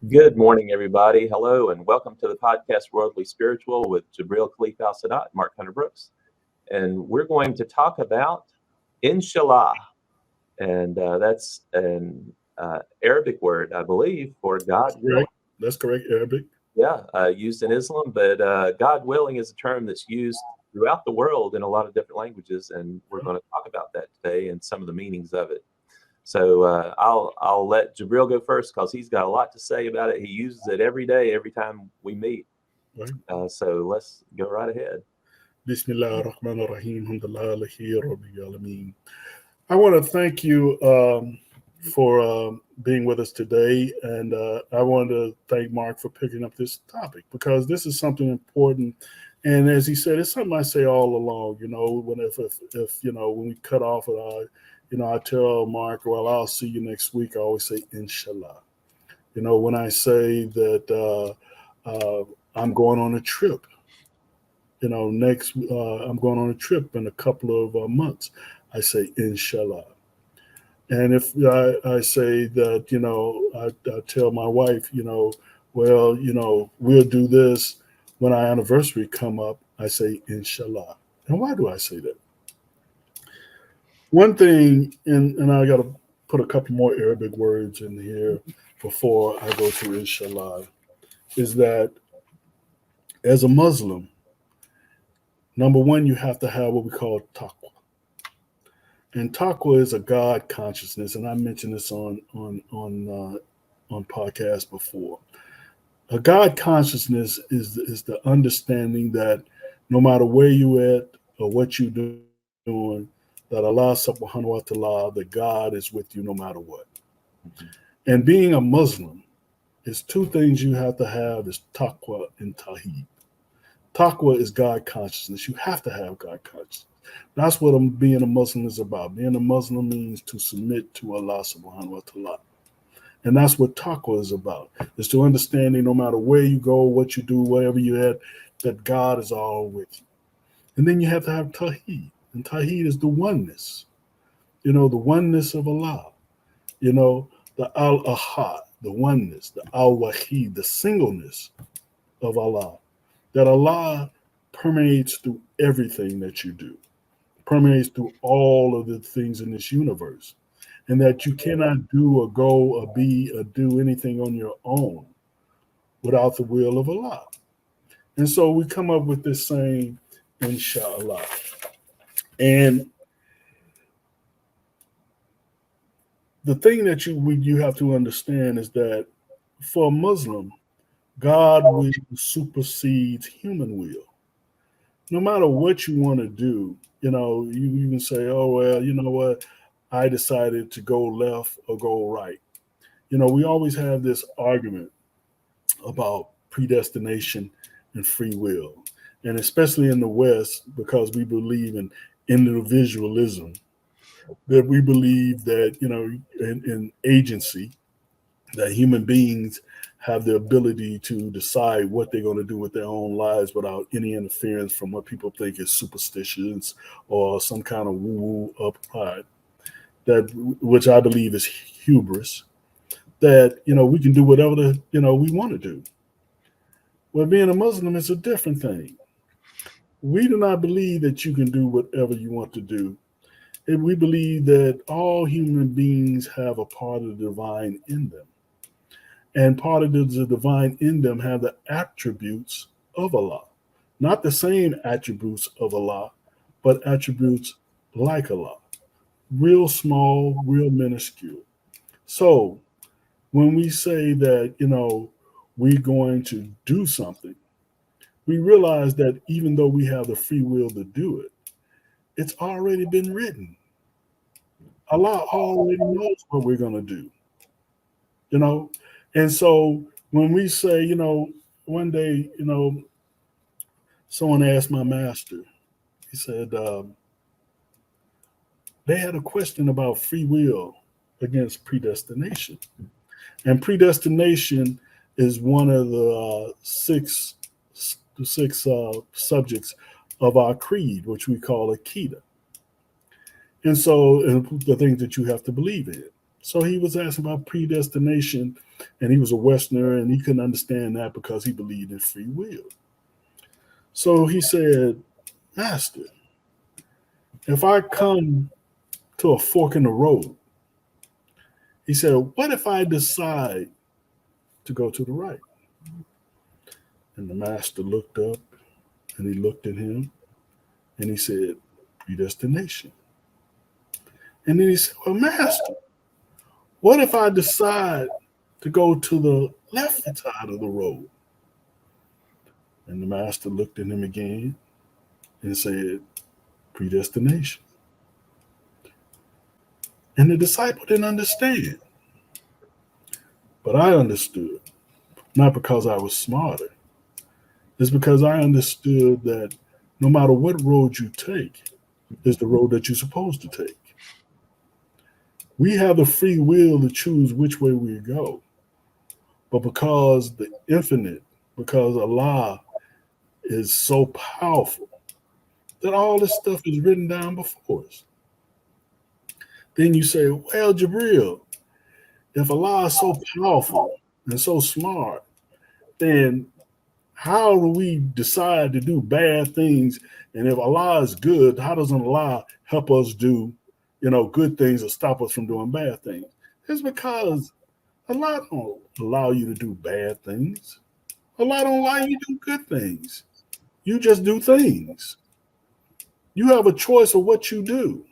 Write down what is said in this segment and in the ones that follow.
Good morning, everybody. Hello, and welcome to the podcast Worldly Spiritual with Jibril Khalif Al Sadat, Mark Hunter Brooks. And we're going to talk about Inshallah. And that's an Arabic word, I believe, for God willing. Correct. That's correct, Arabic. Yeah, used in Islam, but God willing is a term that's used throughout the world in a lot of different languages. And we're going to talk about that today and some of the meanings of it. So I'll let Jabril go first because he's got a lot to say about it. He uses it every day, every time we meet. Right. So let's go right ahead. Bismillah ar-Rahman ar-Rahim. Alhamdulillah alahi rabbil alameen. I want to thank you for being with us today. And I want to thank Mark for picking up this topic because this is something important. And as he said, it's something I say all along, when if when we cut off, I tell Mark, well, I'll see you next week. I always say, inshallah. When I say that I'm going on a trip, next I'm going on a trip in a couple of months, I say, inshallah. And if I say that, I tell my wife, well, we'll do this when our anniversary come up, I say, inshallah. And why do I say that? One thing, and I got to put a couple more Arabic words in here before I go to inshallah, is that as a Muslim, number one, you have to have what we call taqwa. And taqwa is a God consciousness, and I mentioned this on podcasts before. A God consciousness is the understanding that no matter where you at or what you're doing, that Allah subhanahu wa ta'ala, that God is with you no matter what. And being a Muslim is two things you have to have is taqwa and tawheed. Taqwa is God consciousness. You have to have God consciousness. That's what being a Muslim is about. Being a Muslim means to submit to Allah subhanahu wa ta'ala. And that's what taqwa is about. It's to understanding no matter where you go, what you do, wherever you're at, that God is all with you. And then you have to have tawheed. And tawheed is the oneness. The oneness of Allah. The al-ahad, the oneness, the al-wahid, the singleness of Allah. That Allah permeates through everything that you do, permeates through all of the things in this universe, and that you cannot do or go or be or do anything on your own without the will of Allah. And so we come up with this saying, inshallah. And the thing that you have to understand is that for a Muslim, God will supersedes human will. No matter what you want to do, you can say, oh, well, you know what? I decided to go left or go right. We always have this argument about predestination and free will. And especially in the West, because we believe in individualism, that we believe that, in agency, that human beings have the ability to decide what they're going to do with their own lives without any interference from what people think is superstitions or some kind of woo-woo of pride, that which I believe is hubris, that we can do whatever we want to do. Well, being a Muslim is a different thing. We do not believe that you can do whatever you want to do. And we believe that all human beings have a part of the divine in them. And part of the divine in them have the attributes of Allah. Not the same attributes of Allah, but attributes like Allah. Real small, real minuscule. So when we say that, we're going to do something, we realize that even though we have the free will to do it, it's already been written. Allah already knows what we're going to do, you know? And so when we say, one day, someone asked my master, he said, they had a question about free will against predestination. And predestination is one of the six subjects of our creed, which we call Akida. And so the things that you have to believe in. So he was asking about predestination, and he was a Westerner, and he couldn't understand that because he believed in free will. So he said, Master, if I come to a fork in the road, he said, what if I decide to go to the right? And the master looked up and he looked at him and he said, predestination. And then he said, well, Master, what if I decide to go to the left side of the road? And the master looked at him again and said, predestination. And the disciple didn't understand. But I understood, not because I was smarter. It's because I understood that no matter what road you take, is the road that you're supposed to take. We have the free will to choose which way we go. But because the infinite, because Allah is so powerful, that all this stuff is written down before us. Then you say, well, Jibril, if Allah is so powerful and so smart, then how do we decide to do bad things? And if Allah is good, how doesn't Allah help us do, good things or stop us from doing bad things? It's because Allah don't allow you to do bad things. Allah don't allow you to do good things. You just do things. You have a choice of what you do.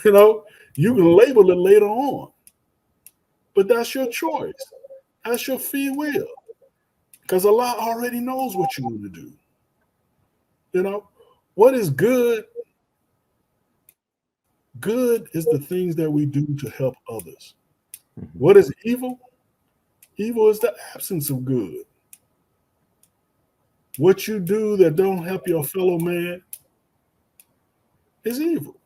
You can label it later on. But that's your choice. That's your free will. Because Allah already knows what you want to do. What is good? Good is the things that we do to help others. What is evil? Evil is the absence of good. What you do that don't help your fellow man is evil.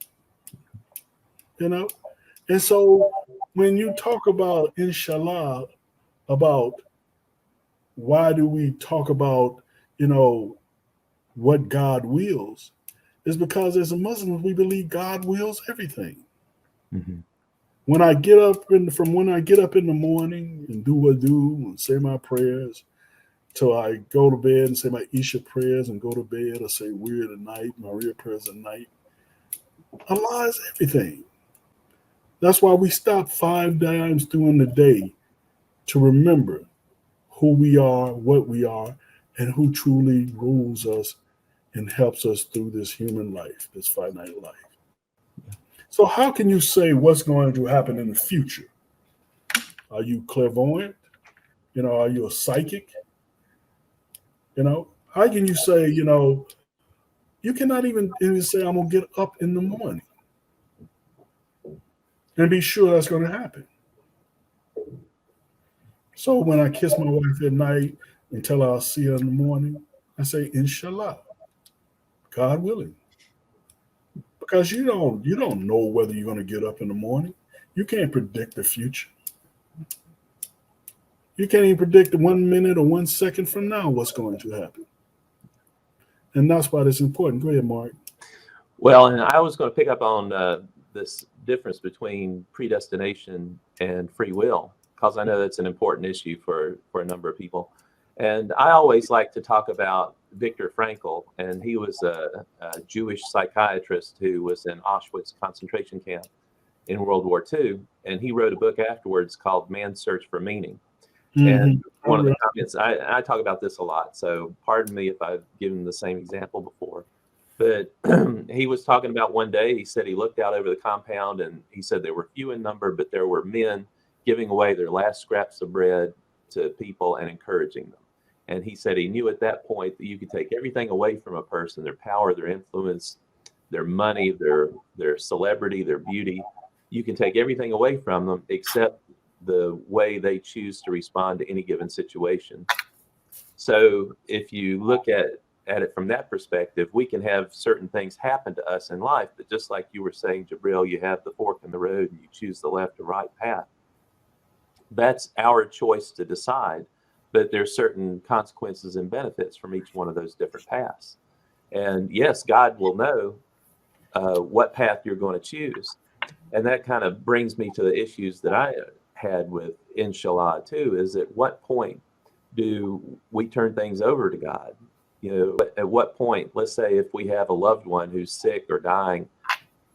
And so when you talk about, inshallah, about why do we talk about, what God wills, is because as a Muslim, we believe God wills everything. Mm-hmm. When I get up in the morning and do what I do and say my prayers, till I go to bed and say my Isha prayers and go to bed, or say Weird at night, my real prayers at night, Allah is everything. That's why we stop 5 times during the day to remember who we are, what we are, and who truly rules us and helps us through this human life, this finite life. So how can you say what's going to happen in the future? Are you clairvoyant? Are you a psychic? How can you say, you cannot even say, I'm going to get up in the morning and be sure that's going to happen. So when I kiss my wife at night and tell her I'll see her in the morning, I say, inshallah, God willing. Because you don't know whether you're going to get up in the morning. You can't predict the future. You can't even predict 1 minute or 1 second from now what's going to happen. And that's why it's important. Go ahead, Mark. Well, and I was going to pick up on this difference between predestination and free will, because I know that's an important issue for a number of people. And I always like to talk about Viktor Frankl, and he was a Jewish psychiatrist who was in Auschwitz concentration camp in World War II. And he wrote a book afterwards called Man's Search for Meaning. Mm-hmm. And one of the comments, I talk about this a lot, so pardon me if I've given the same example before. But he was talking about one day, he said he looked out over the compound and he said they were few in number, but there were men giving away their last scraps of bread to people and encouraging them. And he said he knew at that point that you could take everything away from a person, their power, their influence, their money, their celebrity, their beauty. You can take everything away from them except the way they choose to respond to any given situation. So if you look at it from that perspective, we can have certain things happen to us in life, but just like you were saying, Jibril, you have the fork in the road and you choose the left or right path. That's our choice to decide, but there's certain consequences and benefits from each one of those different paths. And yes, God will know what path you're going to choose, And that kind of brings me to the issues that I had with inshallah too, is at what point do we turn things over to God? At what point, let's say if we have a loved one who's sick or dying,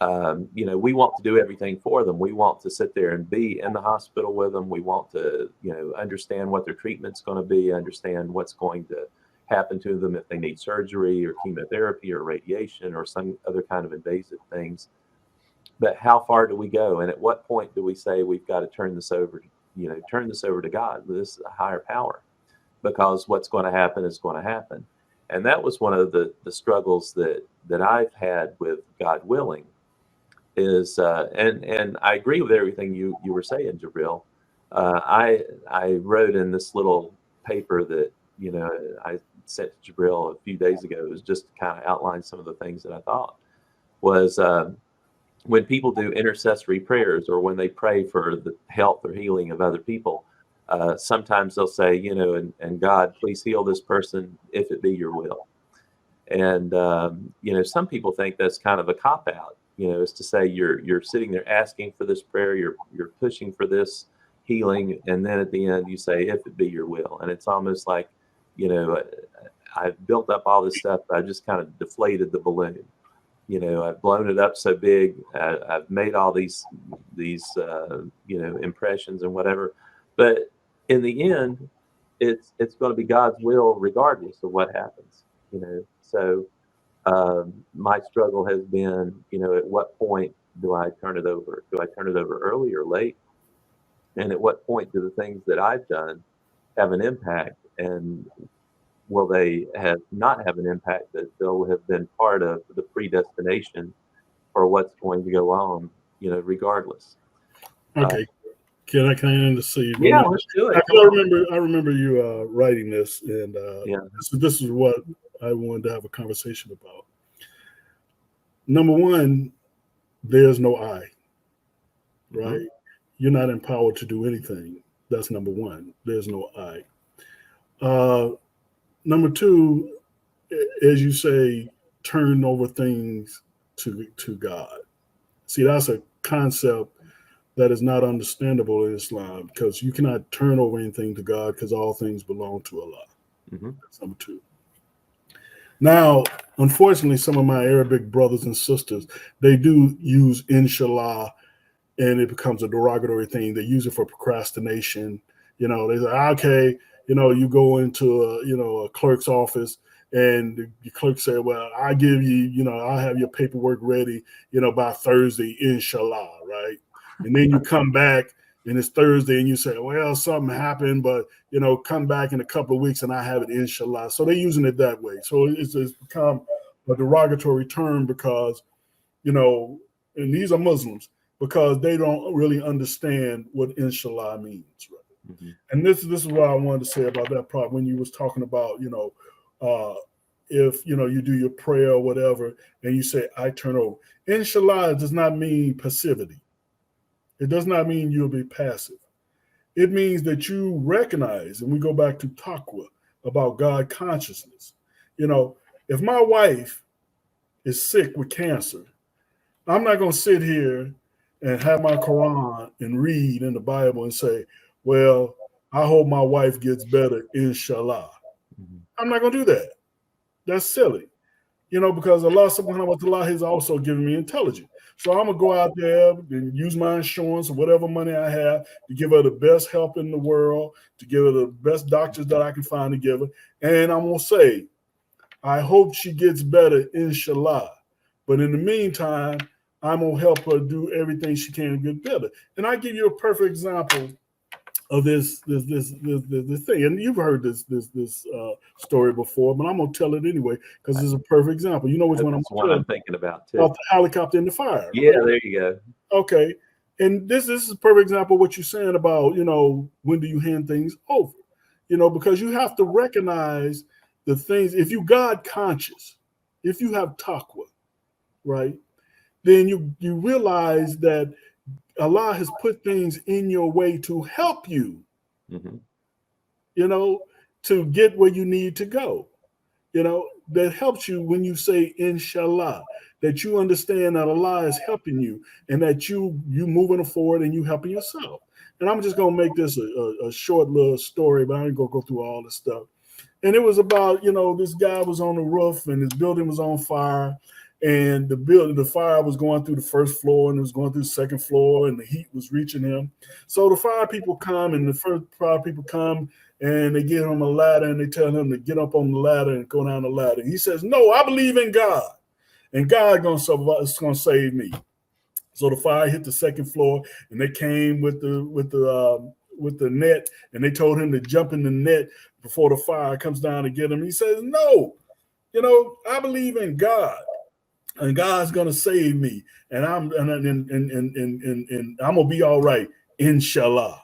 we want to do everything for them. We want to sit there and be in the hospital with them. We want to, understand what their treatment's going to be, understand what's going to happen to them if they need surgery or chemotherapy or radiation or some other kind of invasive things. But how far do we go? And at what point do we say we've got to turn this over to God? This is a higher power, because what's going to happen is going to happen. And that was one of the struggles that I've had with God willing is, and I agree with everything you were saying, Jibril. I wrote in this little paper that, I sent to Jibril a few days ago. It was just to kind of outline some of the things that I thought was, when people do intercessory prayers or when they pray for the health or healing of other people, sometimes they'll say, and God, please heal this person if it be your will. And, some people think that's kind of a cop out, is to say you're sitting there asking for this prayer, you're pushing for this healing. And then at the end you say, if it be your will. And it's almost like, I've built up all this stuff. I just kind of deflated the balloon. I've blown it up so big. I've made all these impressions and whatever. But in the end, it's going to be God's will regardless of what happens. So my struggle has been, at what point do I turn it over? Do I turn it over early or late? And at what point do the things that I've done have an impact? And will they not have an impact, that they'll have been part of the predestination for what's going to go on, regardless. Okay. Can I see? Yeah, let's do it. I remember you writing this, and this is what I wanted to have a conversation about. Number one, there's no I, right? Mm-hmm. You're not empowered to do anything. That's number one. There's no I. Number two, as you say, turn over things to God. See, that's a concept that is not understandable in Islam, because you cannot turn over anything to God, because all things belong to Allah. Mm-hmm. That's number two. Now, unfortunately, some of my Arabic brothers and sisters, they do use inshallah, and it becomes a derogatory thing. They use it for procrastination. They say, okay, you go into a clerk's office, and the clerk said, well, I give you, I'll have your paperwork ready, by Thursday, inshallah, right? And then you come back and it's Thursday and you say, well, something happened, but, come back in a couple of weeks and I have it, inshallah. So they're using it that way. So it's become a derogatory term because, and these are Muslims, because they don't really understand what inshallah means, right? Mm-hmm. And this is what I wanted to say about that part when you was talking about, if, you do your prayer or whatever, and you say, I turn over. Inshallah does not mean passivity. It does not mean you'll be passive. It means that you recognize, and we go back to taqwa, about God consciousness. If my wife is sick with cancer, I'm not going to sit here and have my Quran and read in the Bible and say, well, I hope my wife gets better, inshallah. Mm-hmm. I'm not going to do that. That's silly. Because Allah subhanahu wa ta'ala has also given me intelligence. So I'm going to go out there and use my insurance or whatever money I have to give her the best help in the world, to give her the best doctors that I can find to give her. And I'm going to say, I hope she gets better, inshallah. But in the meantime, I'm going to help her do everything she can to get better. And I give you a perfect example of this thing, and you've heard this story before, but I'm gonna tell it anyway because it's a perfect example. You know which one I'm thinking about too. About the helicopter in the fire. Yeah, right? There you go. Okay, and this is a perfect example of what you're saying about when do you hand things over? Because you have to recognize the things. If you God conscious, if you have taqwa, right, then you realize that Allah has put things in your way to help you, mm-hmm. To get where you need to go. that helps you when you say inshallah, that you understand that Allah is helping you and that you moving forward and you helping yourself. And I'm just gonna make this a short little story, but I ain't gonna go through all the stuff. And it was about, this guy was on the roof and his building was on fire, and the fire was going through the first floor and it was going through the second floor, and the heat was reaching him. So the fire people come, and the first fire people come and they get him a ladder and they tell him to get up on the ladder and go down the ladder. He says, "No, I believe in God, and God is gonna save me." So the fire hit the second floor, and they came with the net, and they told him to jump in the net before the fire comes down to get him. He says, "No, I believe in God, and God's gonna save me, and I'm gonna be all right, inshallah."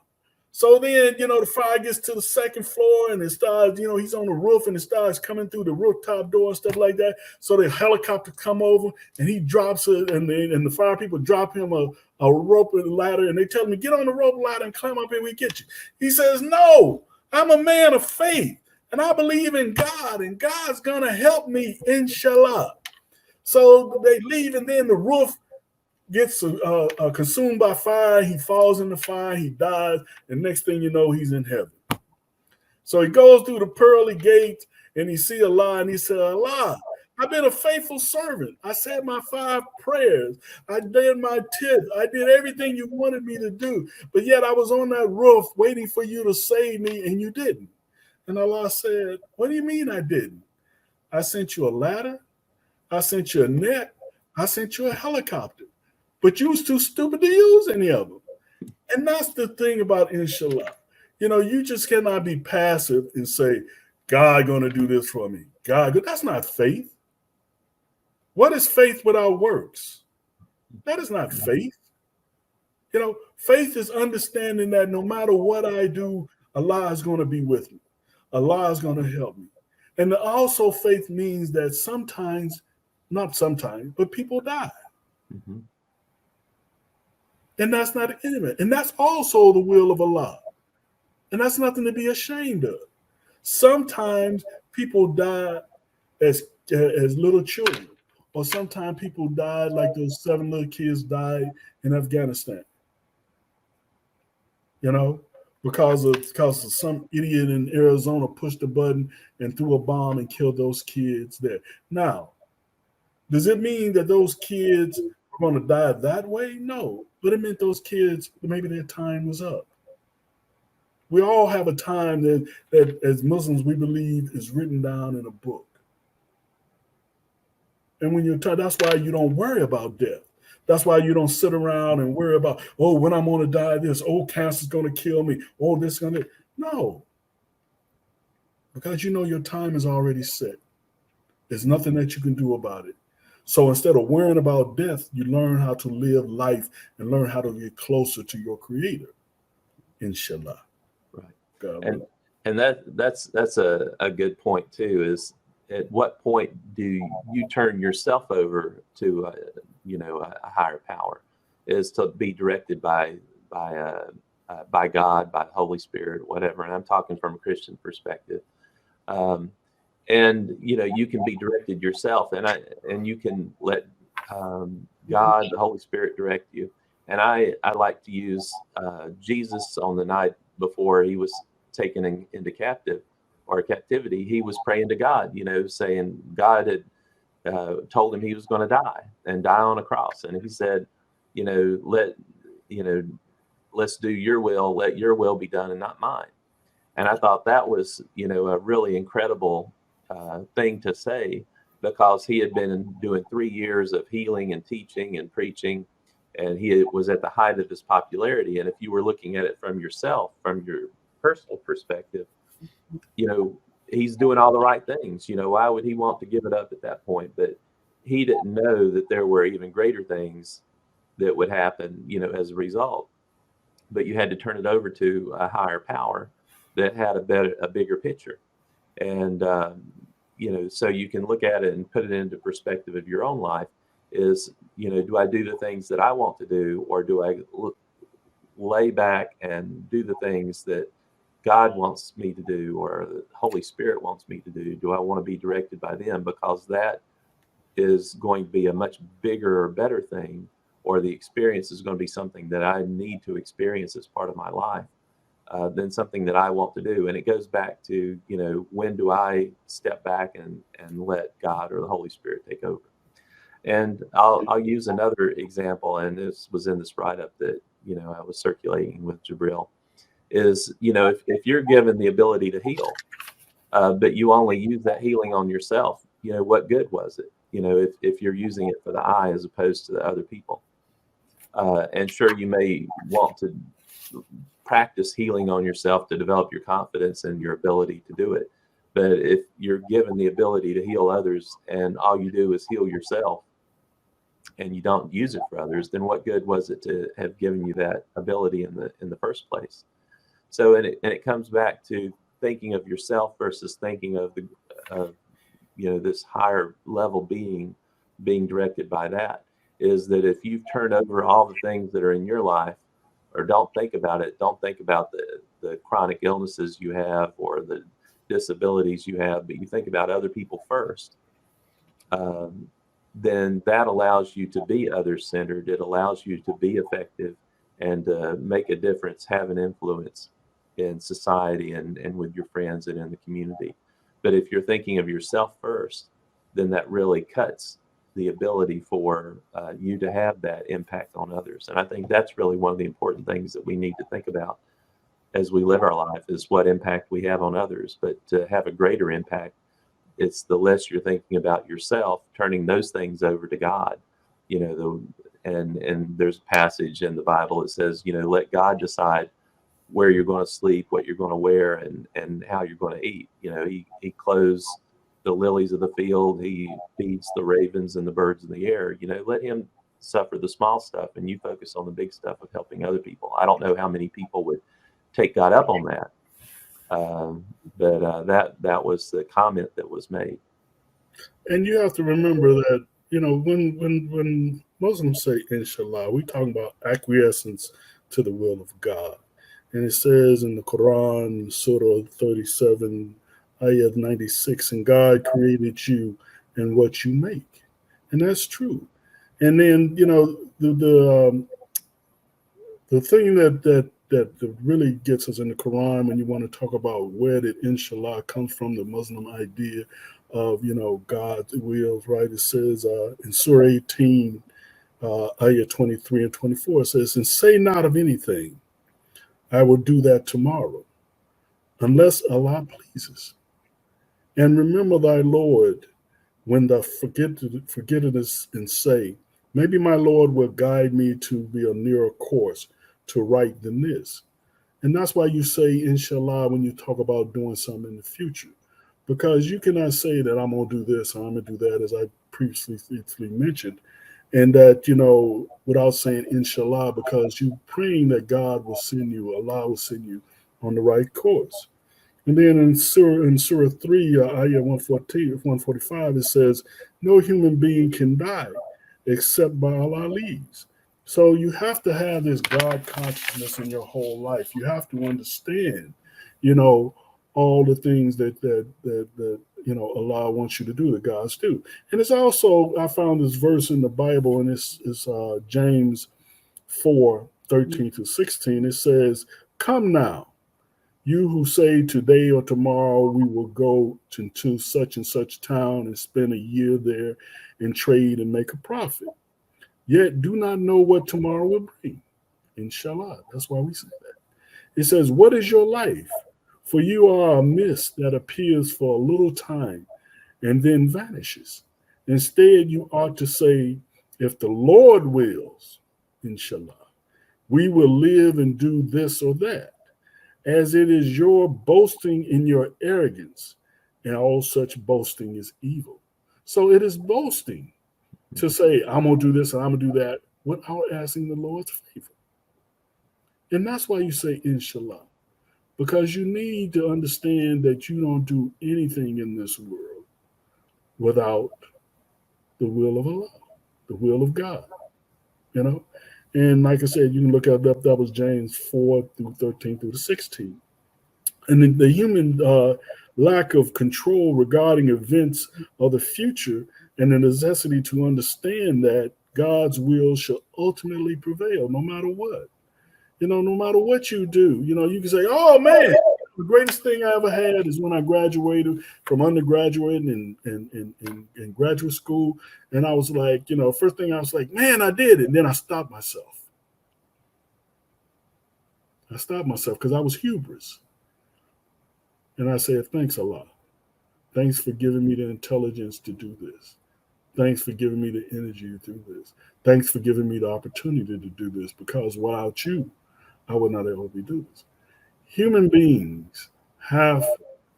So then, the fire gets to the second floor and it starts, he's on the roof and it starts coming through the rooftop door and stuff like that. So the helicopter come over and he drops it, and the fire people drop him a rope and ladder, and they tell him, "Get on the rope ladder and climb up here, we get you." He says, "No, I'm a man of faith and I believe in God, and God's gonna help me, inshallah." So they leave, and then the roof gets consumed by fire. He falls in the fire. He dies. And next thing you know, he's in heaven. So he goes through the pearly gate and he see Allah, and he said, "Allah, I've been a faithful servant. I said my 5 prayers. I did my tithe. I did everything you wanted me to do. But yet I was on that roof waiting for you to save me, and you didn't." And Allah said, "What do you mean I didn't? I sent you a ladder. I sent you a net. I sent you a helicopter. But you was too stupid to use any of them." And that's the thing about inshallah. You just cannot be passive and say, "God going to do this for me." That's not faith. What is faith without works? That is not faith. Faith is understanding that no matter what I do, Allah is going to be with me. Allah is going to help me. And also faith means that sometimes, not sometimes, but people die. Mm-hmm. And that's not intimate. And that's also the will of Allah. And that's nothing to be ashamed of. Sometimes people die as little children, or sometimes people died like those 7 little kids died in Afghanistan. Because of some idiot in Arizona pushed a button and threw a bomb and killed those kids there. Now, does it mean that those kids are going to die that way? No. But it meant those kids, maybe their time was up. We all have a time that as Muslims we believe is written down in a book. And when that's why you don't worry about death. That's why you don't sit around and worry about, when I'm going to die this, cancer's going to kill me, this is going to. No. Because your time is already set. There's nothing that you can do about it. So instead of worrying about death, you learn how to live life and learn how to get closer to your Creator, inshallah. Right. God, and that's a good point too. Is at what point do you turn yourself over to a higher power? Is to be directed by God, by the Holy Spirit, whatever. And I'm talking from a Christian perspective. And you can be directed yourself, and you can let God, the Holy Spirit, direct you. And I like to use Jesus on the night before he was taken into captivity. He was praying to God, saying God had told him he was going to die on a cross, and he said, let's do your will, let your will be done and not mine. And I thought that was a really incredible thing to say, because he had been doing 3 years of healing and teaching and preaching, and he was at the height of his popularity. And if you were looking at it from yourself, from your personal perspective, he's doing all the right things. Why would he want to give it up at that point? But he didn't know that there were even greater things that would happen, as a result. But you had to turn it over to a higher power that had a bigger picture. And, so you can look at it and put it into perspective of your own life is, do I do the things that I want to do, or do I lay back and do the things that God wants me to do or the Holy Spirit wants me to do? Do I want to be directed by them? Because that is going to be a much bigger or better thing, or the experience is going to be something that I need to experience as part of my life than something that I want to do. And it goes back to, when do I step back and let God or the Holy Spirit take over? And I'll use another example, and this was in this write-up that, I was circulating with Jibril, is, if you're given the ability to heal, but you only use that healing on yourself, what good was it? If you're using it for the I as opposed to the other people. And sure, you may want to practice healing on yourself to develop your confidence and your ability to do it. But if you're given the ability to heal others and all you do is heal yourself and you don't use it for others, then what good was it to have given you that ability in the first place? So, and it comes back to thinking of yourself versus thinking of this higher level being directed by that. Is that if you've turned over all the things that are in your life, or don't think about it, don't think about the chronic illnesses you have or the disabilities you have, but you think about other people first, then that allows you to be other-centered. It allows you to be effective and make a difference, have an influence in society and with your friends and in the community. But if you're thinking of yourself first, then that really cuts the ability for you to have that impact on others. And I think that's really one of the important things that we need to think about as we live our life, is what impact we have on others. But to have a greater impact, it's the less you're thinking about yourself, turning those things over to God. And there's a passage in the Bible that says, let God decide where you're going to sleep, what you're going to wear, and how you're going to eat. He clothes the lilies of the field, he feeds the ravens and the birds in the air. Let him suffer the small stuff and you focus on the big stuff of helping other people. I don't know how many people would take God up on that. But that was the comment that was made. And you have to remember that, when Muslims say inshallah, we talking about acquiescence to the will of God. And it says in the Quran, Surah 37, Ayah 96, and God created you and what you make. And that's true. And then, the thing that really gets us in the Quran, when you want to talk about where did inshallah comes from, the Muslim idea of, God's wills, right? It says in Surah 18, Ayah 23 and 24, it says, and say not of anything, I will do that tomorrow, unless Allah pleases. And remember thy Lord when thou forgettest and say, maybe my Lord will guide me to be a nearer course to right than this. And that's why you say inshallah when you talk about doing something in the future. Because you cannot say that I'm going to do this or I'm going to do that, as I previously mentioned. And that, without saying inshallah, because you praying that God will send you, Allah will send you on the right course. And then in Surah 3, Ayah 145, it says, no human being can die except by Allah leaves. So you have to have this God consciousness in your whole life. You have to understand, all the things that Allah wants you to do, that God's do. And it's also, I found this verse in the Bible, and it's James 4, 13 to 16. It says, come now, you who say today or tomorrow we will go to such and such town and spend a year there and trade and make a profit. Yet do not know what tomorrow will bring. Inshallah. That's why we say that. It says, what is your life? For you are a mist that appears for a little time and then vanishes. Instead, you ought to say, if the Lord wills, inshallah, we will live and do this or that, as it is your boasting in your arrogance, and all such boasting is evil. So it is boasting to say, I'm going to do this and I'm going to do that without asking the Lord's favor. And that's why you say inshallah, because you need to understand that you don't do anything in this world without the will of Allah, the will of God, And like I said, you can look at that. That was James 4 through 13 through the 16. And the human lack of control regarding events of the future and the necessity to understand that God's will shall ultimately prevail no matter what. No matter what you do, you can say, oh man, the greatest thing I ever had is when I graduated from undergraduate and graduate school. And I was like, first thing I was like, man, I did it. And then I stopped myself. Because I was hubris. And I said, thanks a lot. Thanks for giving me the intelligence to do this. Thanks for giving me the energy to do this. Thanks for giving me the opportunity to do this, because without you, I would not able to do this. Human beings have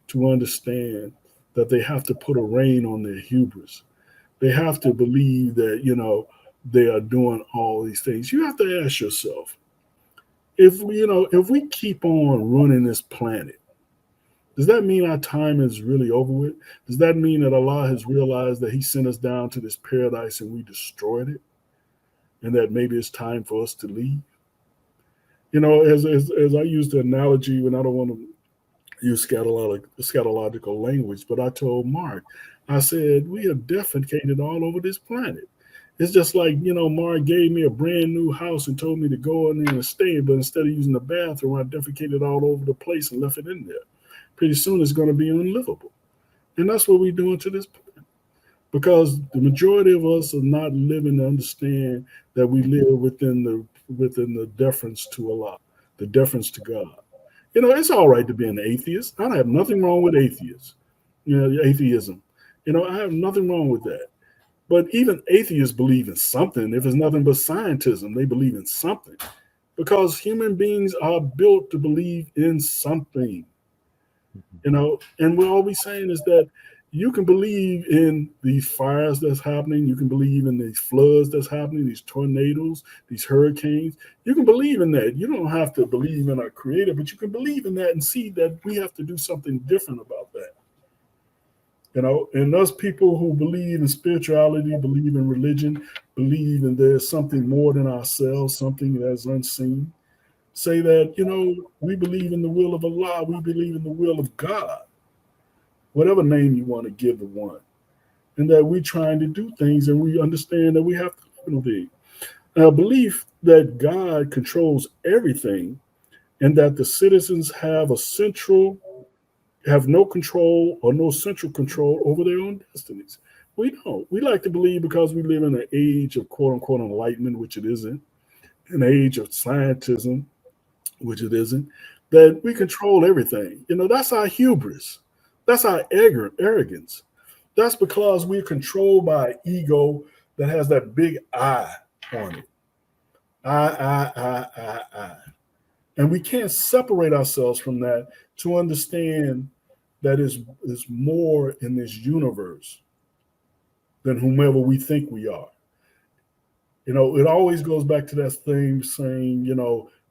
to understand that they have to put a rein on their hubris. They have to believe that, they are doing all these things. You have to ask yourself, if we keep on running this planet, does that mean our time is really over with? Does that mean that Allah has realized that He sent us down to this paradise and we destroyed it? And that maybe it's time for us to leave? As I use the analogy, when I don't want to use scatological language, but I told Mark, I said, we have defecated all over this planet. It's just like, Mark gave me a brand new house and told me to go in there and stay, but instead of using the bathroom, I defecated all over the place and left it in there. Pretty soon it's going to be unlivable. And that's what we're doing to this planet. Because the majority of us are not living to understand that we live within the deference to Allah, the deference to God. It's all right to be an atheist. I have nothing wrong with atheists, atheism. I have nothing wrong with that. But even atheists believe in something. If it's nothing but scientism, they believe in something. Because human beings are built to believe in something. And we're always saying is that you can believe in these fires that's happening. You can believe in these floods that's happening, these tornadoes, these hurricanes. You can believe in that. You don't have to believe in our creator, but you can believe in that and see that we have to do something different about that. And those people who believe in spirituality, believe in religion, believe in there's something more than ourselves, something that's unseen, say that, we believe in the will of Allah, we believe in the will of God, whatever name you want to give the one, and that we're trying to do things and we understand that we have to live in things. Now, belief that God controls everything and that the citizens have no control or no central control over their own destinies. We don't. We like to believe, because we live in an age of quote unquote enlightenment, which it isn't, an age of scientism, which it isn't, that we control everything. That's our hubris. That's our arrogance. That's because we're controlled by an ego that has that big I on it. I. And we can't separate ourselves from that to understand that is more in this universe than whomever we think we are. It always goes back to that thing saying,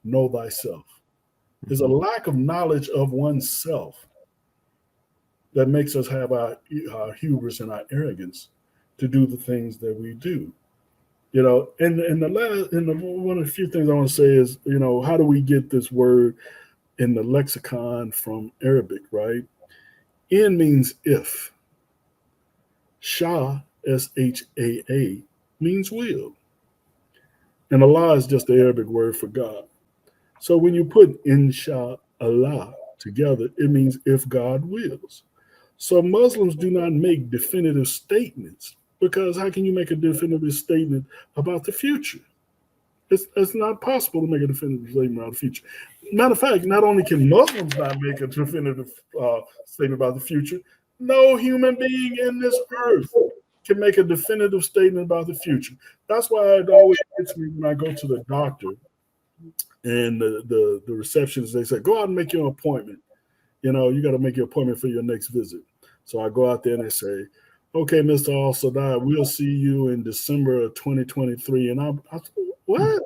know thyself. There's a lack of knowledge of oneself that makes us have our hubris and our arrogance to do the things that we do. And one of the few things I want to say is, how do we get this word in the lexicon from Arabic, right? In means if. Shah, Shaa, means will. And Allah is just the Arabic word for God. So when you put inshallah together, it means if God wills. So Muslims do not make definitive statements, because how can you make a definitive statement about the future? It's not possible to make a definitive statement about the future. Matter of fact, not only can Muslims not make a definitive statement about the future, no human being in this earth can make a definitive statement about the future. That's why it always gets me when I go to the doctor and the receptionist, they say, go out and make your appointment. You got to make your appointment for your next visit. So I go out there and they say, okay, Mr. Al-Sadai, we'll see you in December of 2023. And I what?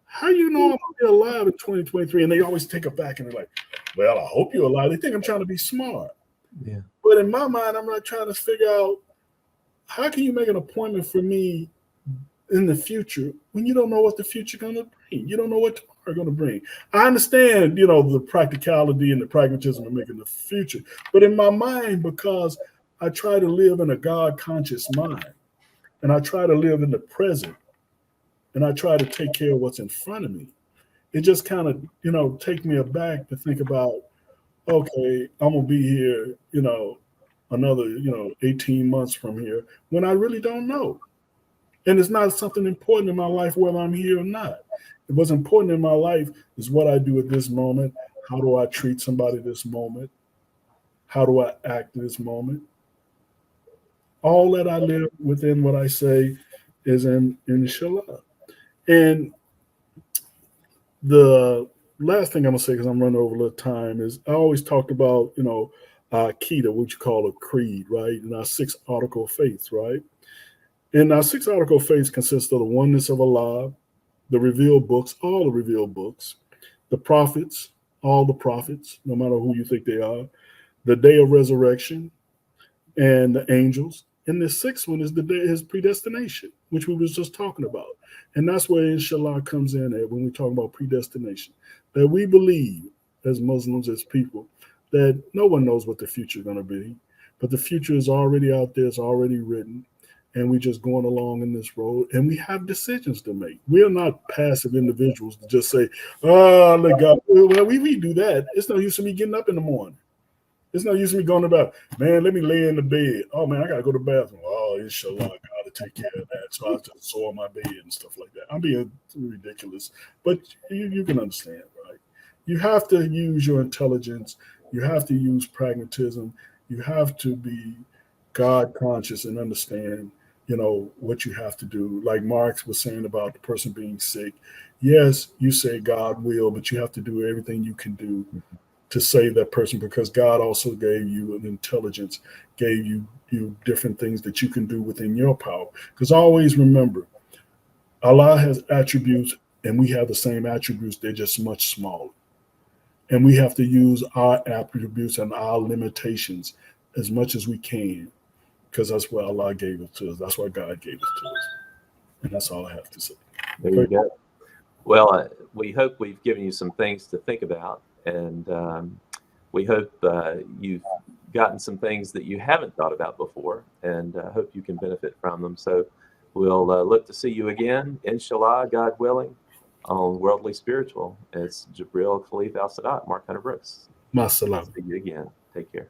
How you know I'm going to be alive in 2023? And they always take it back and they're like, well, I hope you're alive. They think I'm trying to be smart. Yeah. But in my mind, I'm not trying to figure out, how can you make an appointment for me in the future when you don't know what the future going to bring? You don't know what tomorrow are going to bring. I understand, the practicality and the pragmatism of making the future, but in my mind, because I try to live in a God conscious mind, and I try to live in the present, and I try to take care of what's in front of me, it just kind of, take me aback to think about, okay, I'm gonna be here, another, 18 months from here, when I really don't know. And it's not something important in my life whether I'm here or not. What's important in my life is what I do at this moment. How do I treat somebody this moment? How do I act this moment? All that I live within what I say is in inshallah. And the last thing I'm gonna say, because I'm running over a little time, is I always talked about, Akida, what you call a creed, right? And our six article of faith, right? And our six article of faith consists of the oneness of Allah, the revealed books, all the revealed books, the prophets, all the prophets, no matter who you think they are, the day of resurrection, and the angels. And the sixth one is the day is predestination, which we was just talking about. And that's where inshallah comes in at when we talk about predestination. That we believe as Muslims, as people, that no one knows what the future is going to be, but the future is already out there, it's already written, and we just going along in this road, and we have decisions to make. We are not passive individuals to just say, oh, look, God, well, we do that. It's no use to me getting up in the morning. It's no use me going about, man, let me lay in the bed. Oh, man, I got to go to the bathroom. Oh, inshallah, I got to take care of that. So I just soil my bed and stuff like that. I'm being ridiculous, but you can understand, right? You have to use your intelligence. You have to use pragmatism. You have to be God conscious and understand, what you have to do. Like Marx was saying about the person being sick. Yes, you say God will, but you have to do everything you can do to save that person, because God also gave you an intelligence, gave you different things that you can do within your power. Because always remember, Allah has attributes and we have the same attributes. They're just much smaller. And we have to use our attributes and our limitations as much as we can, because that's what Allah gave it to us. That's why God gave it to us. And that's all I have to say. There you go. Well, we hope we've given you some things to think about, and we hope you've gotten some things that you haven't thought about before, and hope you can benefit from them. So we'll look to see you again, inshallah, God willing, on Worldly Spiritual. It's Jibril Khalif Al Sadat, Mark Hunter Brooks. Masalam. See you again. Take care.